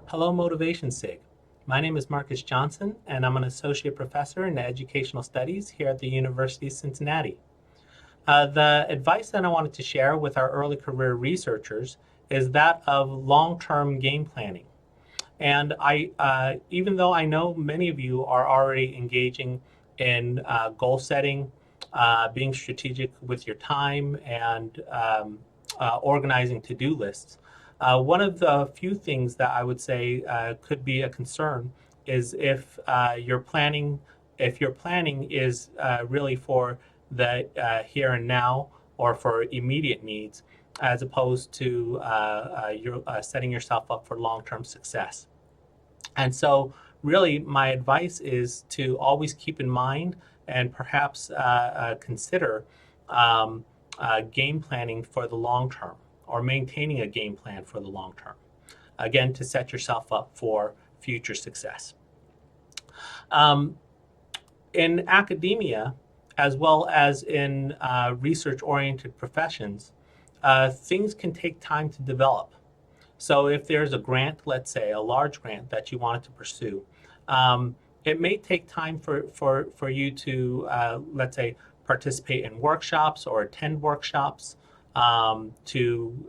Hello, Motivation SIG. My name is Marcus Johnson, and I'm an associate professor in educational studies here at the University of Cincinnati. The advice that I wanted to share with our early career researchers is that of long-term game planning. And even though I know many of you are already engaging in goal setting, being strategic with your time, and organizing to-do lists, one of the few things that I would say could be a concern is if your planning is really for the here and now or for immediate needs, as opposed to setting yourself up for long-term success. And so really my advice is to always keep in mind and perhaps consider game planning for the long term, or maintaining a game plan for the long term, again, to set yourself up for future success. In academia, as well as in research-oriented professions, things can take time to develop. So if there's a grant, let's say a large grant that you wanted to pursue, it may take time for you to, let's say, participate in workshops or attend workshops, to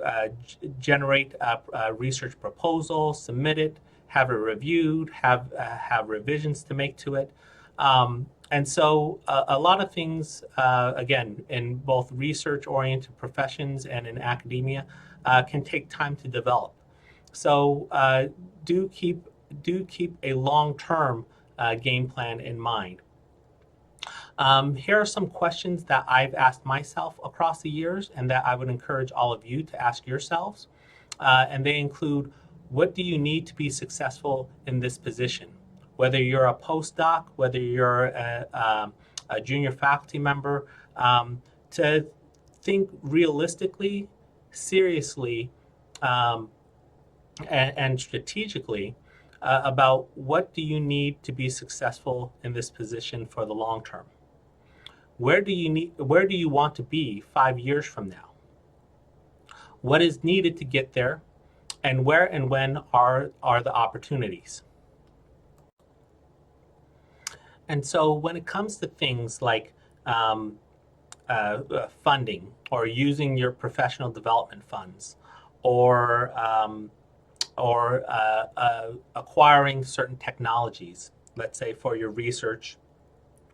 generate a research proposal, submit it, have it reviewed, have revisions to make to it. And so a lot of things, again, in both research-oriented professions and in academia, can take time to develop. So do keep a long-term game plan in mind. Here are some questions that I've asked myself across the years and that I would encourage all of you to ask yourselves. And they include, what do you need to be successful in this position? Whether you're a postdoc, whether you're a junior faculty member, to think realistically, seriously, and strategically about what do you need to be successful in this position for the long term. Where do you want to be 5 years from now? What is needed to get there, and where and when are the opportunities? And so when it comes to things like funding, or using your professional development funds, or acquiring certain technologies, let's say for your research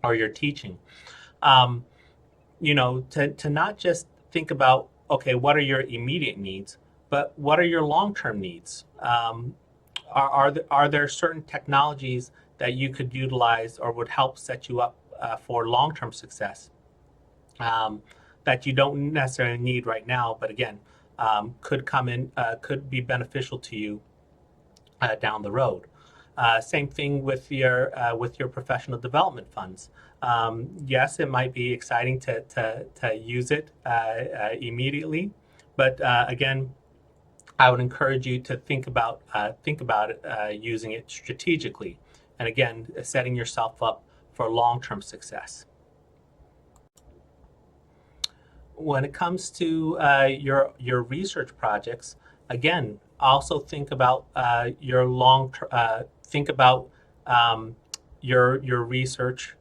or your teaching, to not just think about, okay, what are your immediate needs, but what are your long-term needs? Are there certain technologies that you could utilize or would help set you up for long-term success that you don't necessarily need right now, but again, could be beneficial to you down the road. Same thing with your professional development funds. Yes, it might be exciting to use it immediately, but again, I would encourage you to think about it, using it strategically, and again, setting yourself up for long-term success. When it comes to your research projects, again, also think about your research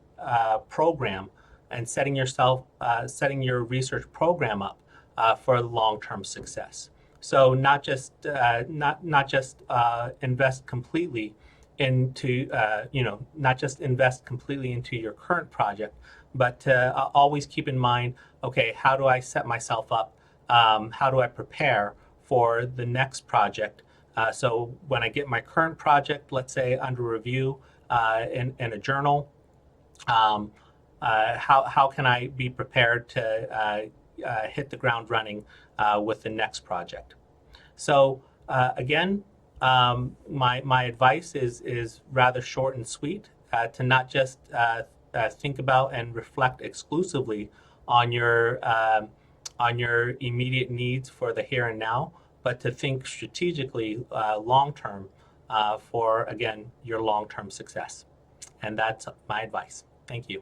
program, and setting your research program up for long-term success. So not just invest completely into your current project, but to always keep in mind, okay, how do I set myself up? How do I prepare for the next project? So when I get my current project, let's say under review in a journal, how can I be prepared to hit the ground running with the next project? So again, my advice is rather short and sweet, to not just think about and reflect exclusively on your immediate needs for the here and now, but to think strategically long-term for, again, your long-term success. And that's my advice. Thank you.